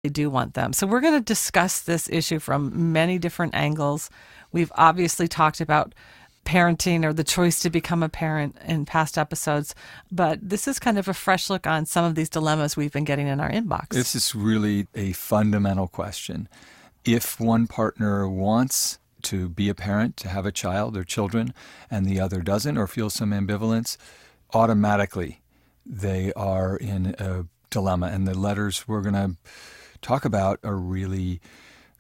do want them. So we're going to discuss this issue from many different angles. We've obviously talked about parenting or the choice to become a parent in past episodes, but this is kind of a fresh look on some of these dilemmas we've been getting in our inbox. This is really a fundamental question. If one partner wants to be a parent, to have a child or children, and the other doesn't or feels some ambivalence, automatically they are in a dilemma. And the letters we're going to talk about are really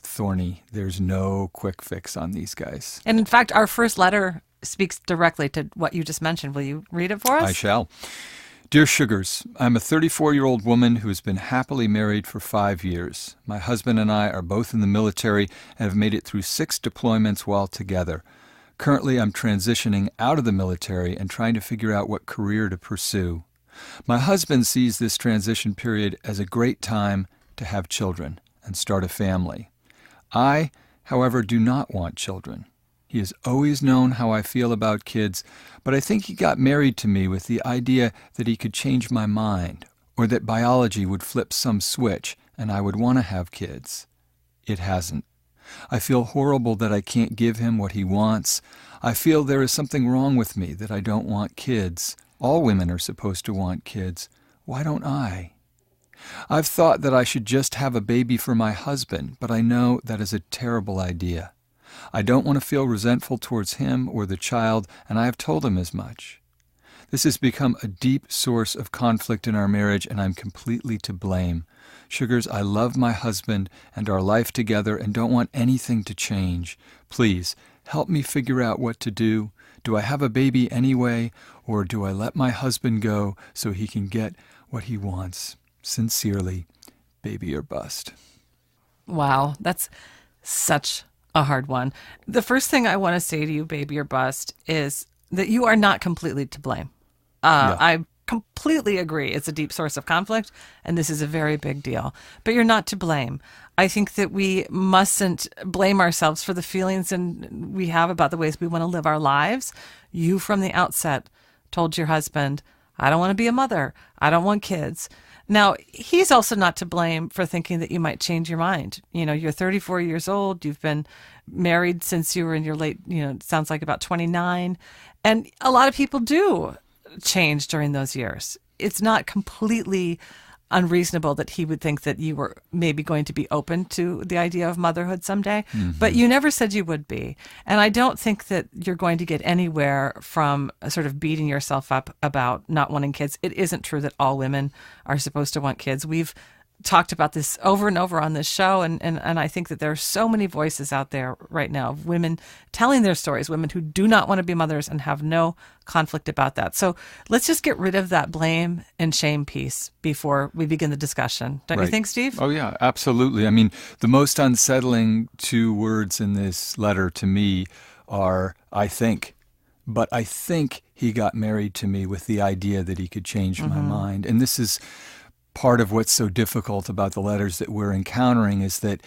thorny. There's no quick fix on these guys. And in fact, our first letter speaks directly to what you just mentioned. Will you read it for us? I shall. Dear Sugars, I'm a 34-year-old woman who has been happily married for 5 years. My husband and I are both in the military and have made it through 6 deployments while together. Currently, I'm transitioning out of the military and trying to figure out what career to pursue. My husband sees this transition period as a great time to have children and start a family. I, however, do not want children. He has always known how I feel about kids, but I think he got married to me with the idea that he could change my mind, or that biology would flip some switch and I would want to have kids. It hasn't. I feel horrible that I can't give him what he wants. I feel there is something wrong with me, that I don't want kids. All women are supposed to want kids. Why don't I? I've thought that I should just have a baby for my husband, but I know that is a terrible idea. I don't want to feel resentful towards him or the child, and I have told him as much. This has become a deep source of conflict in our marriage, and I'm completely to blame. Sugars, I love my husband and our life together and don't want anything to change. Please, help me figure out what to do. Do I have a baby anyway, or do I let my husband go so he can get what he wants? Sincerely, baby or bust. Wow, that's such a hard one. The first thing I want to say to you, baby or bust, is that you are not completely to blame. I completely agree. It's a deep source of conflict, and this is a very big deal. But you're not to blame. I think that we mustn't blame ourselves for the feelings we have about the ways we want to live our lives. You, from the outset, told your husband, I don't want to be a mother. I don't want kids. Now, he's also not to blame for thinking that you might change your mind. You know, you're 34 years old. You've been married since you were in your late, it sounds like about 29. And a lot of people do change during those years. It's not completely unreasonable that he would think that you were maybe going to be open to the idea of motherhood someday, but you never said you would be. And I don't think that you're going to get anywhere from sort of beating yourself up about not wanting kids. It isn't true that all women are supposed to want kids. We've talked about this over and over on this show, and I think that there are so many voices out there right now of women telling their stories, women who do not want to be mothers and have no conflict about that. So let's just get rid of that blame and shame piece before we begin the discussion. Don't you think, Steve? Oh, yeah, absolutely. I mean, the most unsettling 2 words in this letter to me are, I think. But I think he got married to me with the idea that he could change my mind. And this is part of what's so difficult about the letters that we're encountering, is that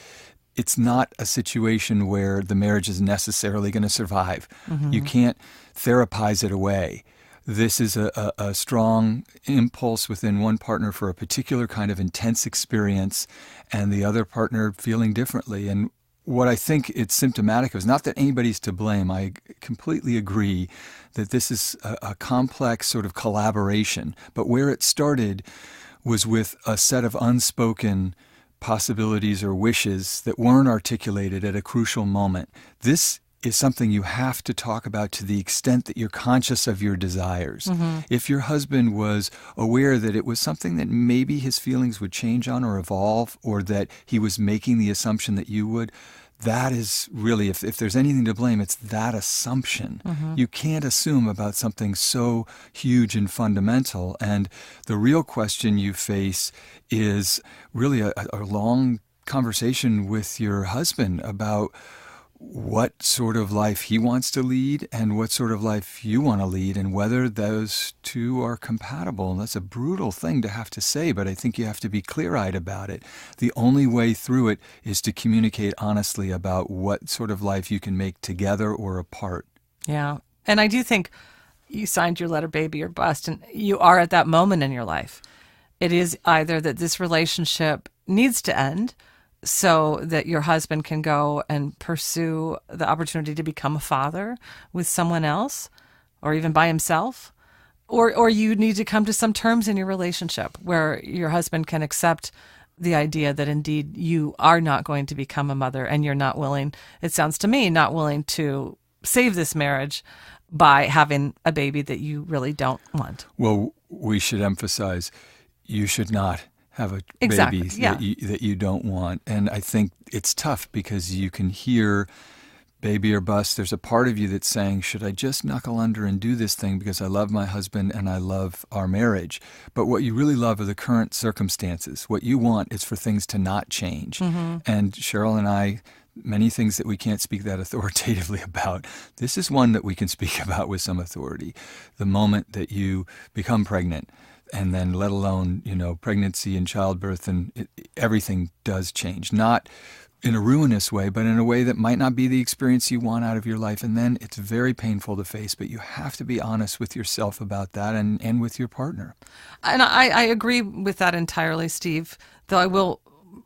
it's not a situation where the marriage is necessarily going to survive. You can't therapize it away. This is a strong impulse within one partner for a particular kind of intense experience, and the other partner feeling differently. And what I think it's symptomatic of is not that anybody's to blame. I completely agree that this is a complex sort of collaboration. But where it started was with a set of unspoken possibilities or wishes that weren't articulated at a crucial moment. This is something you have to talk about to the extent that you're conscious of your desires. If your husband was aware that it was something that maybe his feelings would change on or evolve, or that he was making the assumption that you would, that is really, if there's anything to blame, it's that assumption. You can't assume about something so huge and fundamental. And the real question you face is really a long conversation with your husband about what sort of life he wants to lead and what sort of life you want to lead, and whether those two are compatible. And that's a brutal thing to have to say, but I think you have to be clear-eyed about it. The only way through it is to communicate honestly about what sort of life you can make together or apart. Yeah. And I do think you signed your letter, baby or bust, and you are at that moment in your life. It is either that this relationship needs to end so that your husband can go and pursue the opportunity to become a father with someone else or even by himself. Or you need to come to some terms in your relationship where your husband can accept the idea that indeed you are not going to become a mother and you're not willing, it sounds to me, not willing to save this marriage by having a baby that you really don't want. Well, we should emphasize you should not have a baby that you don't want. And I think it's tough because you can hear baby or bust. There's a part of you that's saying, should I just knuckle under and do this thing because I love my husband and I love our marriage? But what you really love are the current circumstances. What you want is for things to not change. Mm-hmm. And Cheryl and I, many things that we can't speak that authoritatively about. This is one that we can speak about with some authority. The moment that you become pregnant, and then let alone, pregnancy and childbirth, and everything does change. Not in a ruinous way, but in a way that might not be the experience you want out of your life. And then it's very painful to face, but you have to be honest with yourself about that and with your partner. And I agree with that entirely, Steve, though I will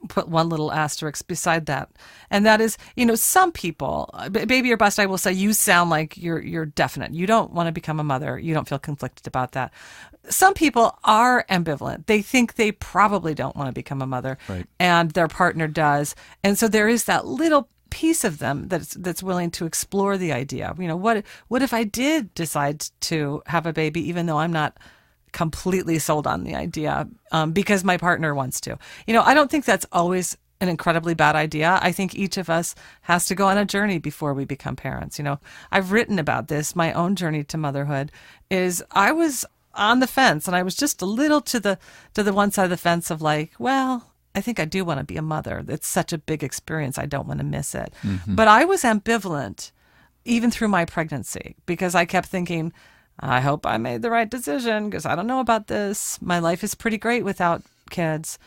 put one little asterisk beside that. And that is, some people, baby or bust, I will say, you sound like you're definite. You don't want to become a mother. You don't feel conflicted about that. Some people are ambivalent. They think they probably don't want to become a mother, right, and their partner does. And so there is that little piece of them that's willing to explore the idea. What if I did decide to have a baby, even though I'm not completely sold on the idea because my partner wants to. I don't think that's always an incredibly bad idea. I think each of us has to go on a journey before we become parents. I've written about this. My own journey to motherhood is I was on the fence, and I was just a little to the one side of the fence of like, well, I think I do want to be a mother. It's such a big experience. I don't want to miss it. Mm-hmm. But I was ambivalent even through my pregnancy because I kept thinking, I hope I made the right decision because I don't know about this. My life is pretty great without kids.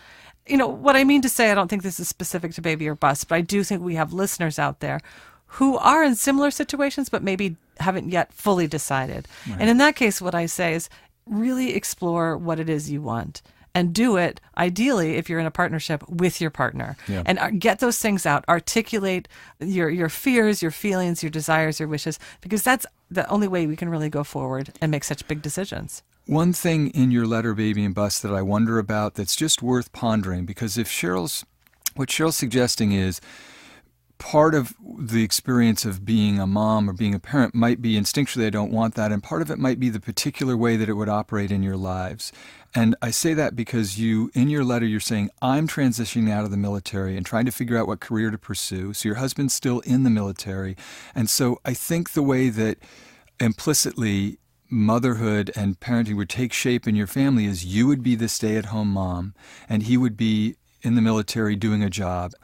What I mean to say, I don't think this is specific to baby or bust, but I do think we have listeners out there who are in similar situations but maybe haven't yet fully decided. Right. And in that case, what I say is really explore what it is you want. And do it, ideally, if you're in a partnership with your partner. Yeah. And get those things out. Articulate your fears, your feelings, your desires, your wishes, because that's the only way we can really go forward and make such big decisions. One thing in your letter, Baby and Bust, that I wonder about that's just worth pondering, because what Cheryl's suggesting is part of the experience of being a mom or being a parent might be instinctually, I don't want that, and part of it might be the particular way that it would operate in your lives. And I say that because in your letter, you're saying, I'm transitioning out of the military and trying to figure out what career to pursue. So your husband's still in the military. And so I think the way that implicitly motherhood and parenting would take shape in your family is you would be the stay-at-home mom and he would be in the military doing a job.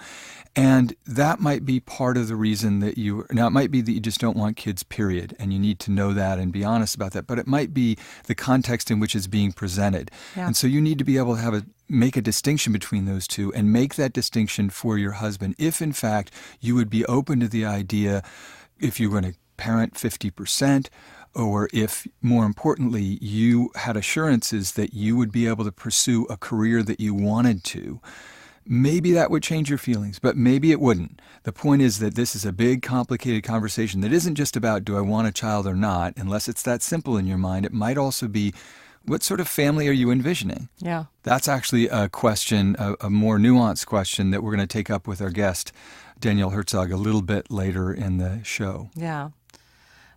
And that might be part of the reason that now it might be that you just don't want kids, period, and you need to know that and be honest about that, but it might be the context in which it's being presented. Yeah. And so you need to be able to make a distinction between those two and make that distinction for your husband. If in fact you would be open to the idea, if you're going to parent 50%, or if, more importantly, you had assurances that you would be able to pursue a career that you wanted to, maybe that would change your feelings, but maybe it wouldn't. The point is that this is a big, complicated conversation that isn't just about do I want a child or not, unless it's that simple in your mind. It might also be what sort of family are you envisioning? Yeah. That's actually a question, a more nuanced question that we're going to take up with our guest, Danielle Herzog, a little bit later in the show. Yeah.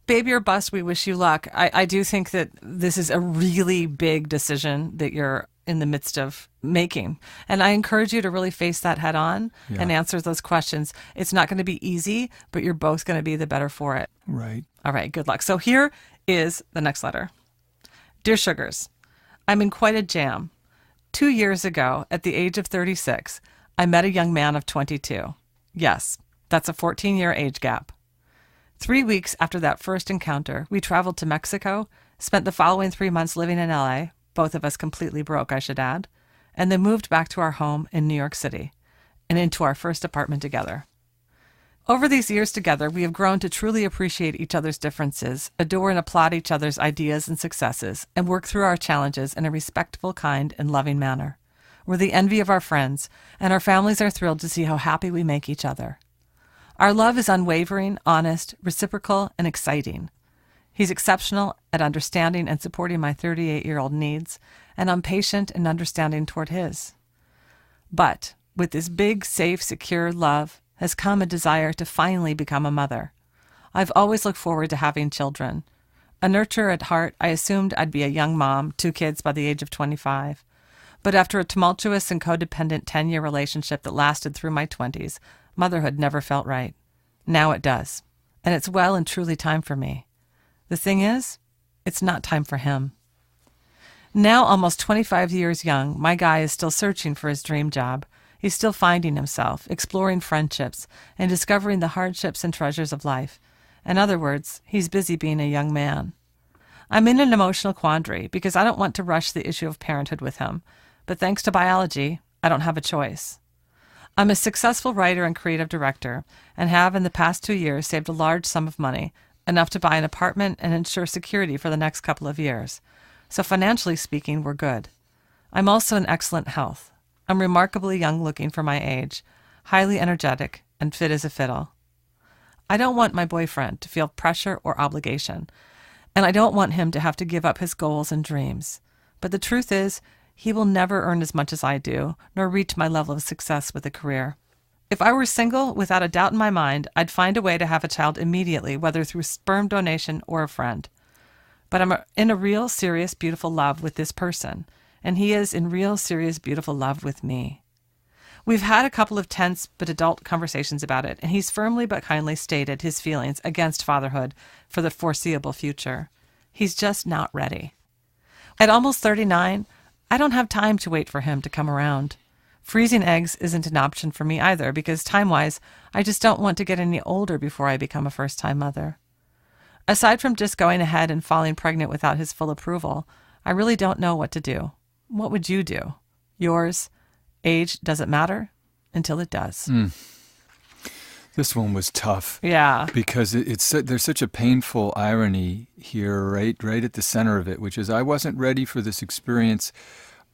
Baby or bust, we wish you luck. I do think that this is a really big decision that you're in the midst of making. And I encourage you to really face that head on and answer those questions. It's not going to be easy, but you're both going to be the better for it. Right. All right, good luck. So here is the next letter. Dear Sugars, I'm in quite a jam. 2 years ago, at the age of 36, I met a young man of 22. Yes, that's a 14-year age gap. 3 weeks after that first encounter, we traveled to Mexico, spent the following 3 months living in LA, both of us completely broke, I should add, and then moved back to our home in New York City and into our first apartment together. Over these years together, we have grown to truly appreciate each other's differences, adore and applaud each other's ideas and successes, and work through our challenges in a respectful, kind, and loving manner. We're the envy of our friends, and our families are thrilled to see how happy we make each other. Our love is unwavering, honest, reciprocal, and exciting. He's exceptional at understanding and supporting my 38-year-old needs, and I'm patient and understanding toward his. But with this big, safe, secure love has come a desire to finally become a mother. I've always looked forward to having children. A nurturer at heart, I assumed I'd be a young mom, 2 kids by the age of 25. But after a tumultuous and codependent 10-year relationship that lasted through my 20s, motherhood never felt right. Now it does. And it's well and truly time for me. The thing is, it's not time for him. Now almost 25 years young, my guy is still searching for his dream job. He's still finding himself, exploring friendships, and discovering the hardships and treasures of life. In other words, he's busy being a young man. I'm in an emotional quandary because I don't want to rush the issue of parenthood with him, but thanks to biology, I don't have a choice. I'm a successful writer and creative director and have in the past 2 years saved a large sum of money, enough to buy an apartment and ensure security for the next couple of years. So financially speaking, we're good. I'm also in excellent health. I'm remarkably young looking for my age, highly energetic, and fit as a fiddle. I don't want my boyfriend to feel pressure or obligation, and I don't want him to have to give up his goals and dreams. But the truth is, he will never earn as much as I do, nor reach my level of success with a career. If I were single, without a doubt in my mind, I'd find a way to have a child immediately, whether through sperm donation or a friend. But I'm in a real, serious, beautiful love with this person, and he is in real, serious, beautiful love with me. We've had a couple of tense but adult conversations about it, and he's firmly but kindly stated his feelings against fatherhood for the foreseeable future. He's just not ready. At almost 39, I don't have time to wait for him to come around. Freezing eggs isn't an option for me either because time-wise, I just don't want to get any older before I become a first-time mother. Aside from just going ahead and falling pregnant without his full approval, I really don't know what to do. What would you do? Yours, age doesn't matter until it does. This one was tough. Yeah. Because there's such a painful irony here, right at the center of it, which is I wasn't ready for this experience,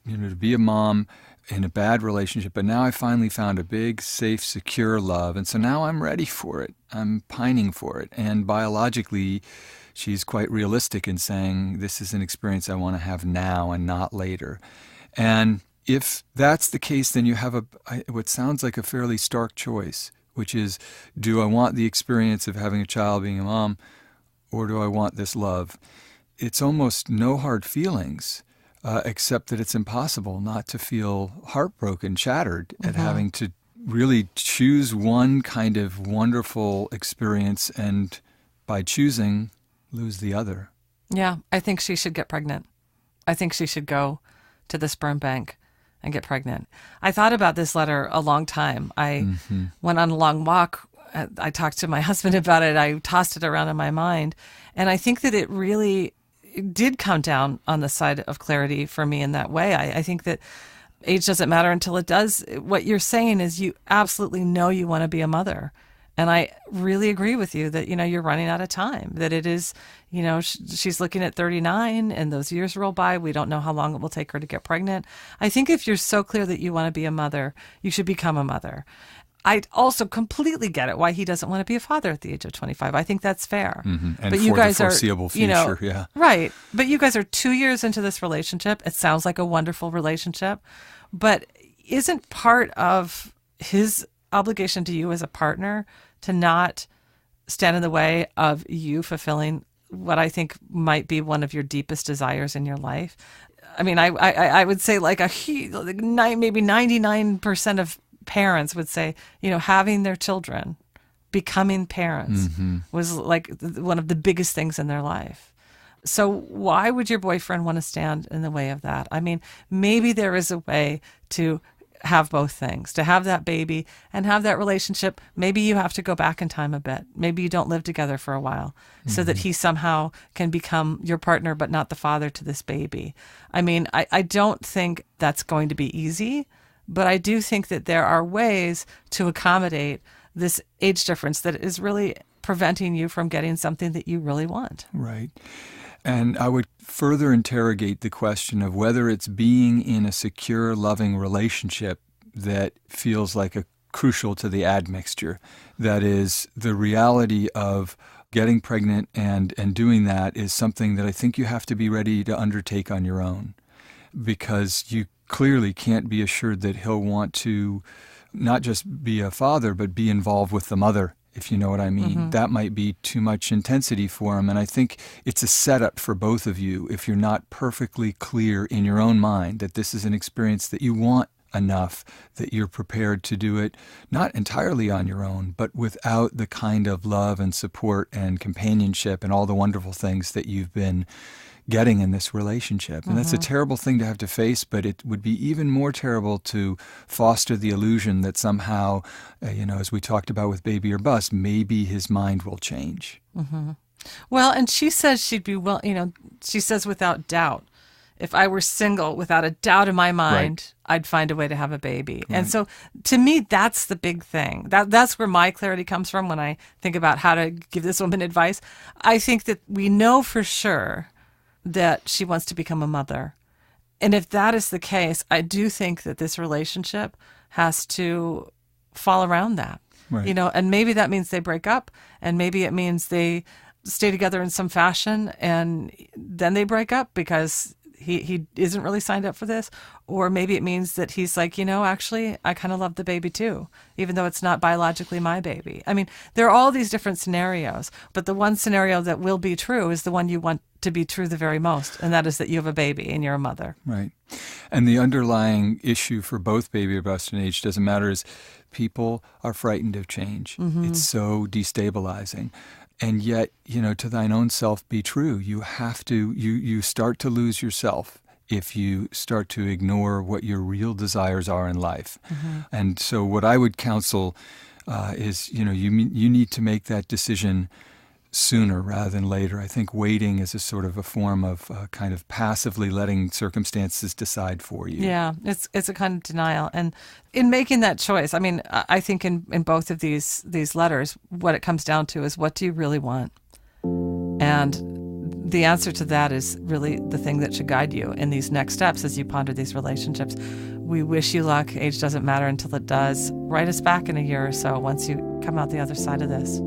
to be a mom in a bad relationship, but now I finally found a big, safe, secure love, and so now I'm ready for it. I'm pining for it, and biologically, she's quite realistic in saying this is an experience I want to have now and not later. And if that's the case, then you have what sounds like a fairly stark choice, which is, do I want the experience of having a child, being a mom, or do I want this love? It's almost no hard feelings, except that it's impossible not to feel heartbroken, shattered at having to really choose one kind of wonderful experience and by choosing, lose the other. Yeah, I think she should get pregnant. I think she should go to the sperm bank and get pregnant. I thought about this letter a long time. I went on a long walk. I talked to my husband about it. I tossed it around in my mind. And I think that it really did come down on the side of clarity for me in that way. I think that age doesn't matter until it does. What you're saying is you absolutely know you want to be a mother. And I really agree with you that, you're running out of time, that it is, she's looking at 39 and those years roll by. We don't know how long it will take her to get pregnant. I think if you're so clear that you want to be a mother, you should become a mother. I also completely get it why he doesn't want to be a father at the age of 25. I think that's fair. And but for you guys the foreseeable future, yeah. Right. But you guys are 2 years into this relationship. It sounds like a wonderful relationship. But isn't part of his obligation to you as a partner to not stand in the way of you fulfilling what I think might be one of your deepest desires in your life? I mean, I would say maybe 99% of parents would say, having their children, becoming parents was like one of the biggest things in their life. So why would your boyfriend want to stand in the way of that? I mean, maybe there is a way to have both things, to have that baby and have that relationship. Maybe you have to go back in time a bit. Maybe you don't live together for a while so that he somehow can become your partner, but not the father to this baby. I mean, I don't think that's going to be easy, but I do think that there are ways to accommodate this age difference that is really preventing you from getting something that you really want. Right. And I would further interrogate the question of whether it's being in a secure, loving relationship that feels like a crucial to the admixture. That is, the reality of getting pregnant and doing that is something that I think you have to be ready to undertake on your own, because you clearly can't be assured that he'll want to not just be a father, but be involved with the mother, if you know what I mean. Mm-hmm. That might be too much intensity for him. And I think it's a setup for both of you if you're not perfectly clear in your own mind that this is an experience that you want enough that you're prepared to do it, not entirely on your own, but without the kind of love and support and companionship and all the wonderful things that you've been getting in this relationship. And that's a terrible thing to have to face, but it would be even more terrible to foster the illusion that somehow, as we talked about with Baby or Bust, maybe his mind will change. Mm-hmm. Well, and she says she'd be she says without doubt, if I were single, without a doubt in my mind, right, I'd find a way to have a baby. Right. And so to me, that's the big thing. That's where my clarity comes from when I think about how to give this woman advice. I think that we know for sure that she wants to become a mother. And if that is the case, I do think that this relationship has to fall around that. Right. And maybe that means they break up, and maybe it means they stay together in some fashion and then they break up because he isn't really signed up for this. Or maybe it means that he's like, actually, I kind of love the baby too, even though it's not biologically my baby. I mean, there are all these different scenarios, but the one scenario that will be true is the one you want to be true the very most, and that is that you have a baby and you're a mother. Right. And the underlying issue for both Baby or Bust and Age Doesn't Matter is people are frightened of change. Mm-hmm. It's so destabilizing. And yet, to thine own self be true. You have to, you start to lose yourself if you start to ignore what your real desires are in life. Mm-hmm. And so what I would counsel is, you need to make that decision sooner rather than later. I think waiting is a sort of a form of kind of passively letting circumstances decide for you. Yeah, it's a kind of denial. And in making that choice, I mean, I think in both of these letters, what it comes down to is, what do you really want? And the answer to that is really the thing that should guide you in these next steps as you ponder these relationships. We wish you luck. Age doesn't matter until it does. Write us back in a year or so once you come out the other side of this.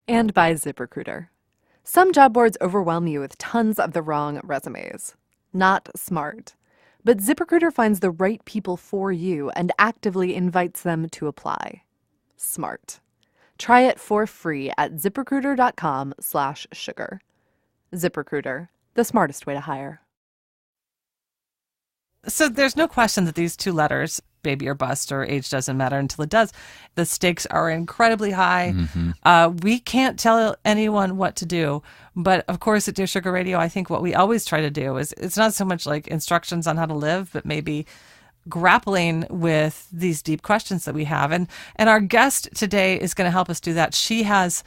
And by ZipRecruiter. Some job boards overwhelm you with tons of the wrong resumes. Not smart. But ZipRecruiter finds the right people for you and actively invites them to apply. Smart. Try it for free at ZipRecruiter.com/sugar. ZipRecruiter, the smartest way to hire. So there's no question that these two letters, Baby or Bust or Age Doesn't Matter Until It Does, the stakes are incredibly high. Mm-hmm. We can't tell anyone what to do. But of course, at Dear Sugar Radio, I think what we always try to do is, it's not so much like instructions on how to live, but maybe grappling with these deep questions that we have. And our guest today is going to help us do that. She has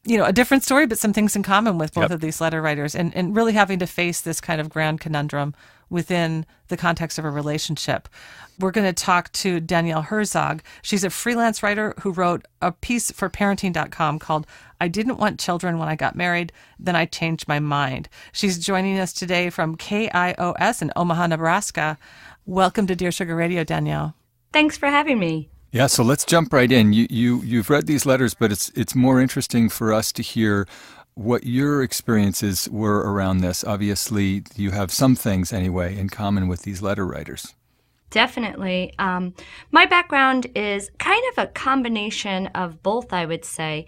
a different story, but some things in common with both of these letter writers, and really having to face this kind of grand conundrum within the context of a relationship. We're going to talk to Danielle Herzog. She's a freelance writer who wrote a piece for parenting.com called I Didn't Want Children When I Got Married, Then I Changed My Mind. She's joining us today from KIOS in Omaha, Nebraska. Welcome to Dear Sugar Radio, Danielle. Thanks for having me. Yeah, so let's jump right in. You've read these letters, but it's more interesting for us to hear what your experiences were around this. Obviously, you have some things anyway in common with these letter writers. Definitely. My background is kind of a combination of both, I would say,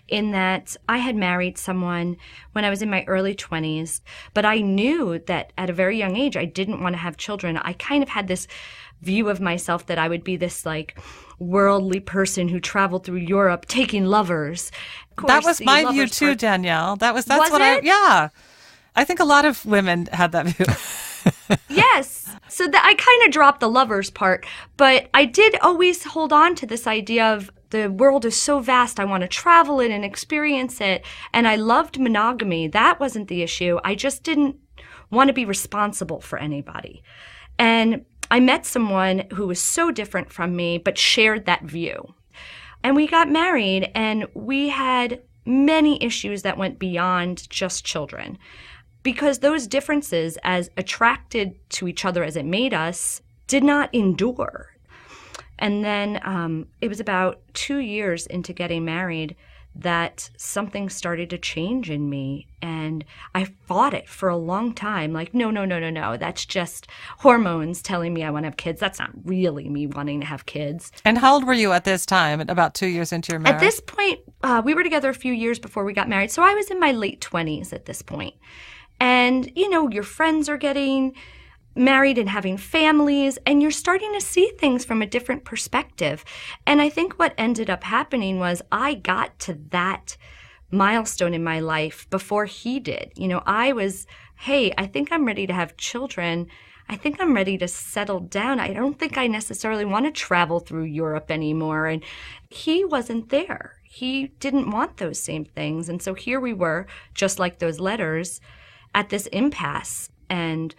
in that I had married someone when I was in my early 20s, but I knew that at a very young age I didn't want to have children. I kind of had this view of myself that I would be this worldly person who traveled through Europe taking lovers. Course, that was my view too, Danielle. That's what I think a lot of women had that view. Yes. So I kind of dropped the lovers part, but I did always hold on to this idea of the world is so vast, I want to travel it and experience it. And I loved monogamy. That wasn't the issue. I just didn't want to be responsible for anybody. And I met someone who was so different from me, but shared that view. And we got married, and we had many issues that went beyond just children. Because those differences, as attracted to each other as it made us, did not endure. And then it was about 2 years into getting married that something started to change in me. And I fought it for a long time. Like, no. That's just hormones telling me I want to have kids. That's not really me wanting to have kids. And how old were you at this time, about 2 years into your marriage? At this point, we were together a few years before we got married. So I was in my late 20s at this point. And, your friends are getting married and having families, and you're starting to see things from a different perspective. And I think what ended up happening was I got to that milestone in my life before he did. I was, hey, I think I'm ready to have children. I think I'm ready to settle down. I don't think I necessarily want to travel through Europe anymore. And he wasn't there. He didn't want those same things. And so here we were, just like those letters, at this impasse. And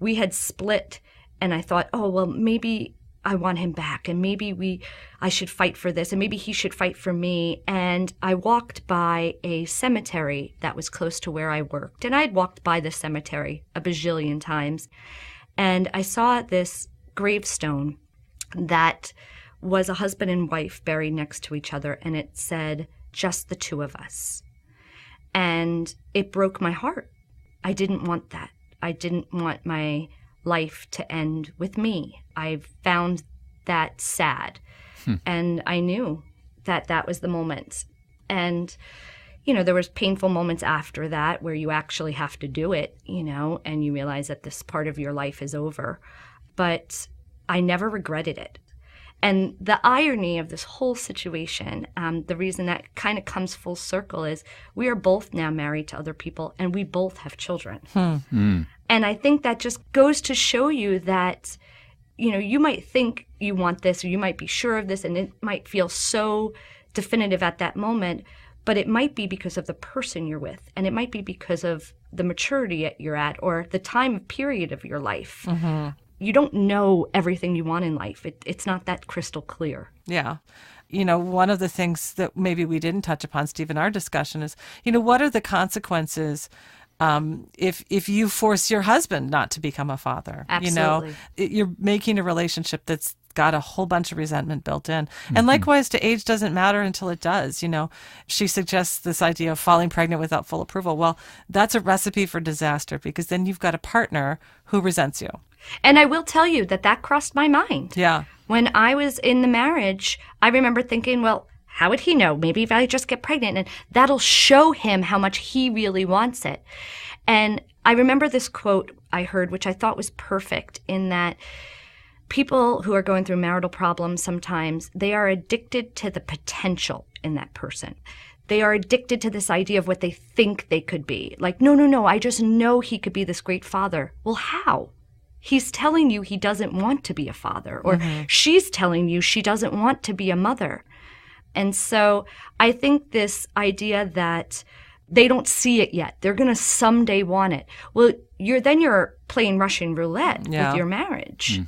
we had split, and I thought, oh, well, maybe I want him back, and maybe I should fight for this, and maybe he should fight for me. And I walked by a cemetery that was close to where I worked, and I'd walked by the cemetery a bajillion times, and I saw this gravestone that was a husband and wife buried next to each other, and it said, "Just the two of us." And it broke my heart. I didn't want that. I didn't want my life to end with me. I found that sad. And I knew that that was the moment. And, there was painful moments after that where you actually have to do it, and you realize that this part of your life is over. But I never regretted it. And the irony of this whole situation, the reason that kind of comes full circle is we are both now married to other people, and we both have children. And I think that just goes to show you that, you might think you want this, or you might be sure of this, and it might feel so definitive at that moment, but it might be because of the person you're with, and it might be because of the maturity you're at, or the time period of your life. You don't know everything you want in life. It's not that crystal clear. Yeah. One of the things that maybe we didn't touch upon, Steve, in our discussion is, what are the consequences if you force your husband not to become a father? Absolutely. You're making a relationship that's got a whole bunch of resentment built in. And likewise, to age doesn't matter until it does. She suggests this idea of falling pregnant without full approval. Well, that's a recipe for disaster, because then you've got a partner who resents you. And I will tell you that crossed my mind. Yeah. When I was in the marriage, I remember thinking, well, how would he know? Maybe if I just get pregnant, and that'll show him how much he really wants it. And I remember this quote I heard, which I thought was perfect, in that people who are going through marital problems sometimes, they are addicted to the potential in that person. They are addicted to this idea of what they think they could be. Like, no, I just know he could be this great father. Well, how? He's telling you he doesn't want to be a father, or she's telling you she doesn't want to be a mother. And so I think this idea that they don't see it yet, they're going to someday want it. Well, you're playing Russian roulette with your marriage.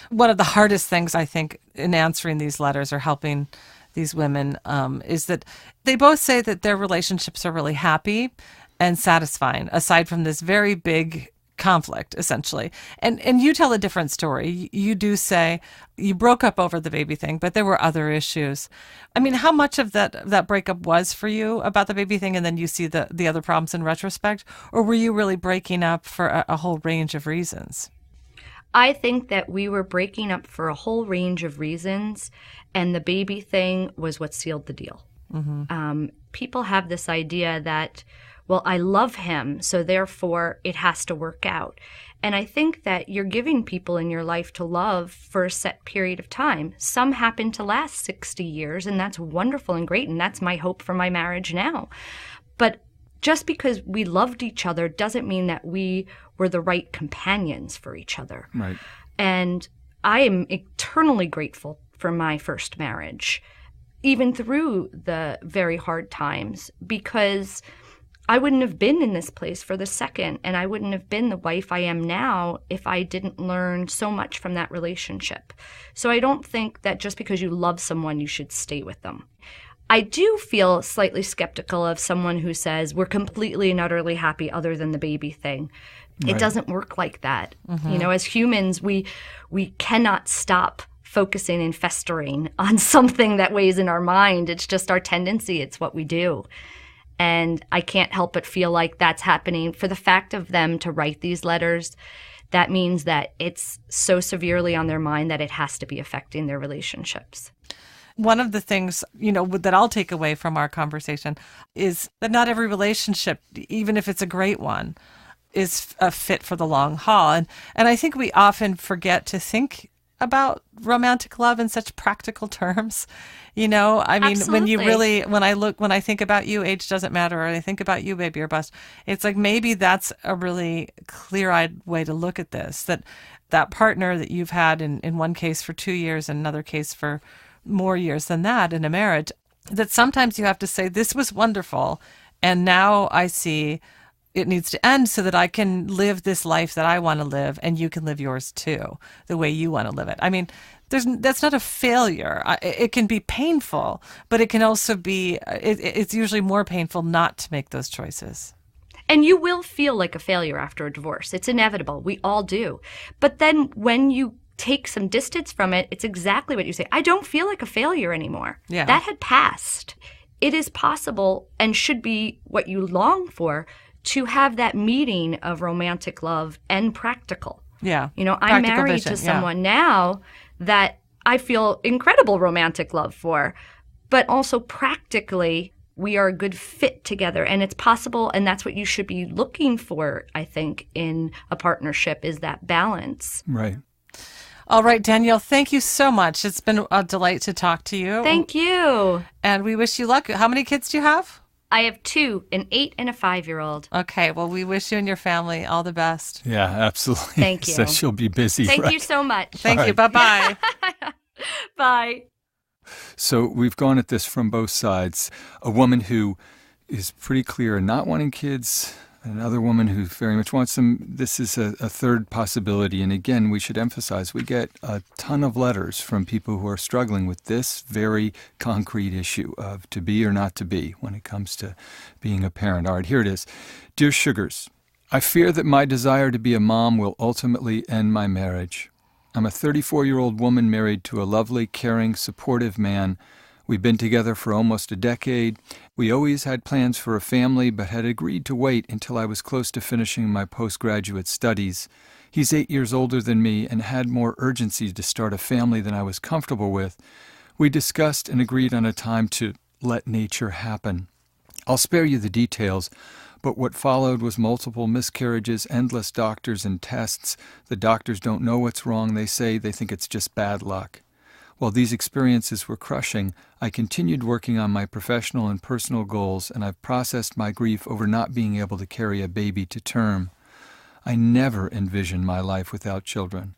One of the hardest things, I think, in answering these letters or helping these women is that they both say that their relationships are really happy and satisfying, aside from this very big conflict, essentially. And you tell a different story. You do say you broke up over the baby thing, but there were other issues. I mean, how much of that breakup was for you about the baby thing, and then you see the other problems in retrospect? Or were you really breaking up for a whole range of reasons? I think that we were breaking up for a whole range of reasons, and the baby thing was what sealed the deal. People have this idea that, well, I love him, so therefore it has to work out. And I think that you're giving people in your life to love for a set period of time. Some happen to last 60 years, and that's wonderful and great, and that's my hope for my marriage now. But just because we loved each other doesn't mean that we were the right companions for each other. Right. And I am eternally grateful for my first marriage, even through the very hard times, because I wouldn't have been in this place for the second, and I wouldn't have been the wife I am now if I didn't learn so much from that relationship. So I don't think that just because you love someone, you should stay with them. I do feel slightly skeptical of someone who says we're completely and utterly happy other than the baby thing. Right. It doesn't work like that. Mm-hmm. You know, as humans, we cannot stop focusing and festering on something that weighs in our mind. It's just our tendency. It's what we do. And I can't help but feel like that's happening. For the fact of them to write these letters, that means that it's so severely on their mind that it has to be affecting their relationships. One of the things, you know, that I'll take away from our conversation is that not every relationship, even if it's a great one, is a fit for the long haul. And I think we often forget to think about romantic love in such practical terms. You know, I mean, Absolutely. when I think about you, age doesn't matter, or I think about you, baby or bust, it's like maybe that's a really clear-eyed way to look at this, that partner that you've had in one case for 2 years and another case for more years than that in a marriage, that sometimes you have to say, this was wonderful, and now I see it needs to end so that I can live this life that I want to live, and you can live yours too, the way you want to live it. I mean, that's not a failure. It can be painful, but it can also be, it's usually more painful not to make those choices. And you will feel like a failure after a divorce. It's inevitable. We all do. But then when you take some distance from it, it's exactly what you say. I don't feel like a failure anymore. Yeah. That had passed. It is possible and should be what you long for to have that meeting of romantic love and practical. Yeah. You know, I'm Practical married vision, to someone now that I feel incredible romantic love for, but also practically we are a good fit together, and it's possible, and that's what you should be looking for, I think, in a partnership, is that balance. Right. All right, Danielle, thank you so much. It's been a delight to talk to you. Thank you. And we wish you luck. How many kids do you have? I have 2, an 8 and a 5-year-old. Okay, well, we wish you and your family all the best. Yeah, absolutely. Thank you. So she'll be busy. Thank you so much. Thank you. Bye-bye. Bye. So we've gone at this from both sides. A woman who is pretty clear in not wanting kids, another woman who very much wants them. This is a third possibility. And again, we should emphasize, we get a ton of letters from people who are struggling with this very concrete issue of to be or not to be when it comes to being a parent. All right, here it is. Dear Sugars, I fear that my desire to be a mom will ultimately end my marriage. I'm a 34-year-old woman married to a lovely, caring, supportive man. We've been together for almost a decade. We always had plans for a family, but had agreed to wait until I was close to finishing my postgraduate studies. He's 8 years older than me and had more urgency to start a family than I was comfortable with. We discussed and agreed on a time to let nature happen. I'll spare you the details, but what followed was multiple miscarriages, endless doctors and tests. The doctors don't know what's wrong. They say they think it's just bad luck. While these experiences were crushing, I continued working on my professional and personal goals, and I've processed my grief over not being able to carry a baby to term. I never envisioned my life without children.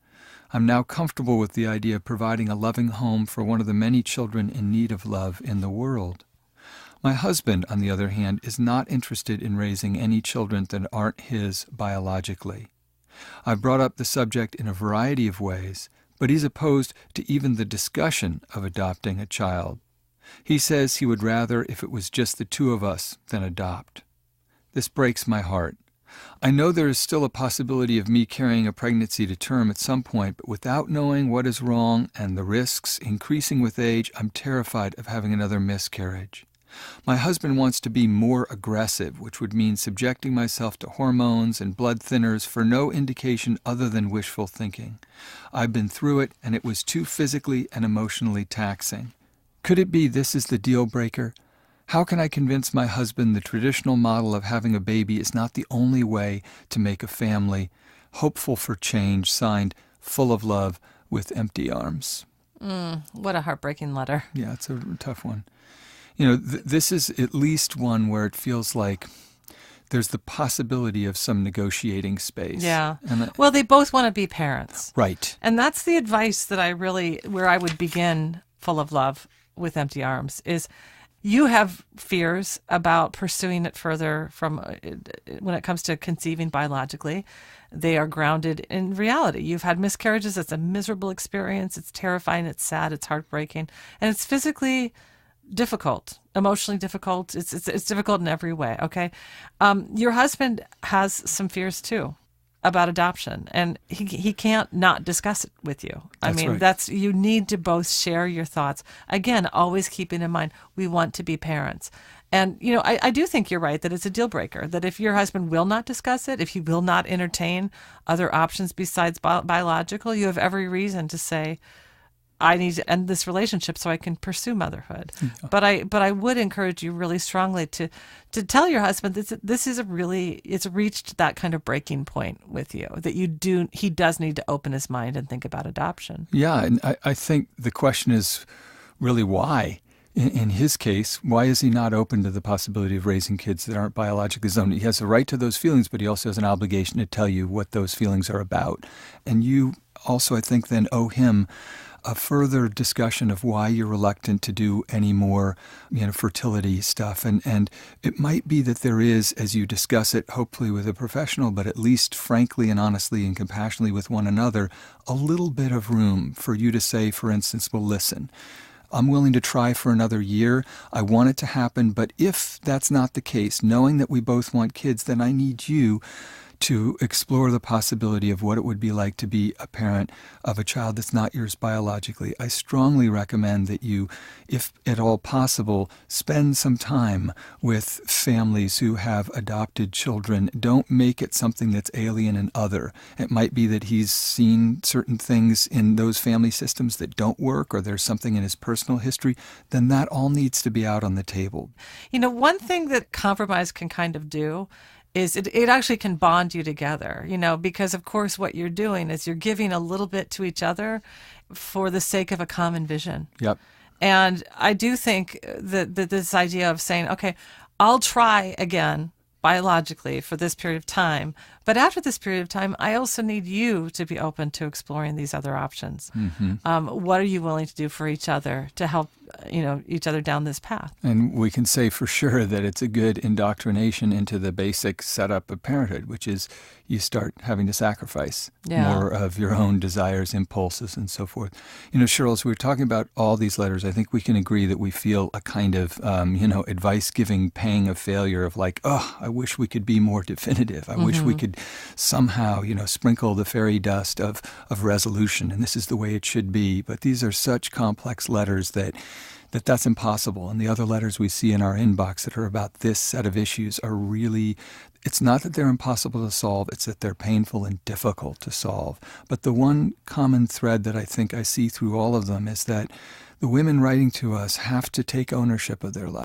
I'm now comfortable with the idea of providing a loving home for one of the many children in need of love in the world. My husband, on the other hand, is not interested in raising any children that aren't his biologically. I've brought up the subject in a variety of ways, but he's opposed to even the discussion of adopting a child. He says he would rather if it was just the two of us than adopt. This breaks my heart. I know there is still a possibility of me carrying a pregnancy to term at some point, but without knowing what is wrong and the risks increasing with age, I'm terrified of having another miscarriage. My husband wants to be more aggressive, which would mean subjecting myself to hormones and blood thinners for no indication other than wishful thinking. I've been through it, and it was too physically and emotionally taxing. Could it be this is the deal breaker? How can I convince my husband the traditional model of having a baby is not the only way to make a family? Hopeful for change, signed, full of love, with empty arms. What a heartbreaking letter. Yeah, it's a tough one. You know, this is at least one where it feels like there's the possibility of some negotiating space. Yeah. Well, they both want to be parents. Right. And that's the advice that where I would begin Full of Love with Empty Arms is You have fears about pursuing it further from when it comes to conceiving biologically. They are grounded in reality. You've had miscarriages. It's a miserable experience. It's terrifying. It's sad. It's heartbreaking. And it's physically difficult, emotionally difficult. It's difficult in every way. Okay. Your husband has some fears too about adoption, and he can't not discuss it with you. Right. You need to both share your thoughts. Again, always keeping in mind, we want to be parents. And, I do think you're right that it's a deal breaker, that if your husband will not discuss it, if he will not entertain other options besides biological, you have every reason to say, I need to end this relationship so I can pursue motherhood. Yeah. But I would encourage you really strongly to tell your husband this is it's reached that kind of breaking point with you, that he does need to open his mind and think about adoption. Yeah, and I think the question is really why. In his case, why is he not open to the possibility of raising kids that aren't biologically his own? He has a right to those feelings, but he also has an obligation to tell you what those feelings are about. And you also, I think, then owe him a further discussion of why you're reluctant to do any more, fertility stuff. And it might be that there is, as you discuss it, hopefully with a professional, but at least frankly and honestly and compassionately with one another, a little bit of room for you to say, for instance, well, listen, I'm willing to try for another year. I want it to happen. But if that's not the case, knowing that we both want kids, then I need you to explore the possibility of what it would be like to be a parent of a child that's not yours biologically. I strongly recommend that you, if at all possible, spend some time with families who have adopted children. Don't make it something that's alien and other. It might be that he's seen certain things in those family systems that don't work, or there's something in his personal history. Then that all needs to be out on the table. One thing that compromise can kind of do is it actually can bond you together, because of course what you're doing is you're giving a little bit to each other for the sake of a common vision. Yep. And I do think that this idea of saying, okay, I'll try again biologically for this period of time, but after this period of time, I also need you to be open to exploring these other options. Mm-hmm. What are you willing to do for each other to help each other down this path? And we can say for sure that it's a good indoctrination into the basic setup of parenthood, which is you start having to sacrifice more of your own desires, impulses, and so forth. Cheryl, as we were talking about all these letters, I think we can agree that we feel a kind of, advice-giving pang of failure of like, oh, I wish we could be more definitive. I wish we could somehow, sprinkle the fairy dust of resolution, and this is the way it should be. But these are such complex letters that's impossible. And the other letters we see in our inbox that are about this set of issues are really, it's not that they're impossible to solve, it's that they're painful and difficult to solve. But the one common thread that I think I see through all of them is that the women writing to us have to take ownership of their life.